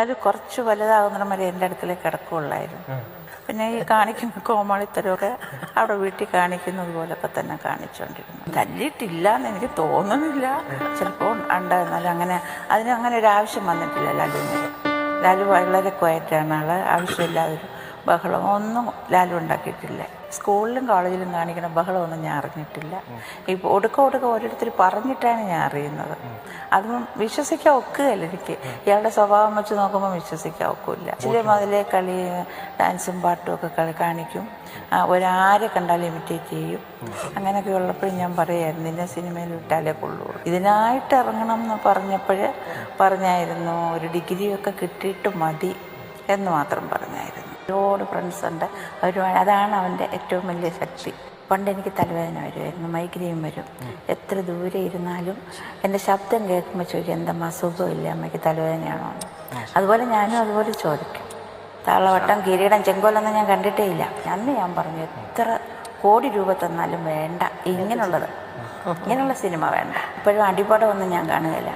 അത് കുറച്ച് വലുതാകുന്നിടം വരെ എൻ്റെ അടുക്കലേക്ക് കിടക്കുകയുള്ളായിരുന്നു. പിന്നെ ഈ കാണിക്കുന്ന കോമാളിത്തരമൊക്കെ അവിടെ വീട്ടിൽ കാണിക്കുന്നത് പോലൊക്കെ തന്നെ കാണിച്ചുകൊണ്ടിരുന്നു. തല്ലിയിട്ടില്ല എന്ന് എനിക്ക് തോന്നുന്നില്ല. ചിലപ്പോൾ ഉണ്ടായിരുന്നാലും അതിനങ്ങനെ ഒരു ആവശ്യം വന്നിട്ടില്ല ലാലുവിന്. ലാലു വളരെ ക്വയറ്റാണ് ആൾ. ആവശ്യമില്ലാതൊരു ബഹളം ഒന്നും ലാലു ഉണ്ടാക്കിയിട്ടില്ല. സ്കൂളിലും കോളേജിലും കാണിക്കുന്ന ബഹളമൊന്നും ഞാൻ അറിഞ്ഞിട്ടില്ല. ഇപ്പോൾ ഒടുക്ക ഓരോരുത്തർ പറഞ്ഞിട്ടാണ് ഞാൻ അറിയുന്നത്. അതൊന്നും വിശ്വസിക്കാൻ ഒക്കുകയല്ല എനിക്ക്. ഇയാളുടെ സ്വഭാവം വെച്ച് നോക്കുമ്പോൾ വിശ്വസിക്കാൻ ഒക്കില്ല. ചില മുതലേ ഡാൻസും പാട്ടും ഒക്കെ കാണിക്കും. ഒരാരെ കണ്ടാലും ഇമിറ്റേറ്റ് ചെയ്യും. അങ്ങനെയൊക്കെ ഉള്ളപ്പോഴും ഞാൻ പറയായിരുന്നു നിന്നെ സിനിമയിൽ വിട്ടാലേ കൊള്ളൂ. ഇതിനായിട്ട് ഇറങ്ങണം എന്ന് പറഞ്ഞായിരുന്നു ഒരു ഡിഗ്രിയൊക്കെ കിട്ടിയിട്ട് മതി എന്ന് മാത്രം പറഞ്ഞായിരുന്നു. ഒരുപാട് ഫ്രണ്ട്സ് ഉണ്ട്. അതാണ് അവൻ്റെ ഏറ്റവും വലിയ ശക്തി. പണ്ട് എനിക്ക് തലവേദന വരുമായിരുന്നു, മൈഗ്രെയിൻ വരും. എത്ര ദൂരെ ഇരുന്നാലും എൻ്റെ ശബ്ദം കേൾക്കുമ്പോൾ ചോദിക്കും എന്തമ്മ സുഖമില്ല, അമ്മയ്ക്ക് തലവേദനയാണോ? അതുപോലെ ഞാനും അതുപോലെ ചോദിക്കും. താളവട്ടം, കിരീടം, ചെങ്കോലൊന്നും ഞാൻ കണ്ടിട്ടേ ഇല്ല. അന്ന് ഞാൻ പറഞ്ഞു എത്ര കോടി രൂപ തന്നാലും വേണ്ട, ഇങ്ങനെയുള്ള സിനിമ വേണ്ട. ഇപ്പോഴും അടിപടമൊന്നും ഞാൻ കാണുകയില്ല.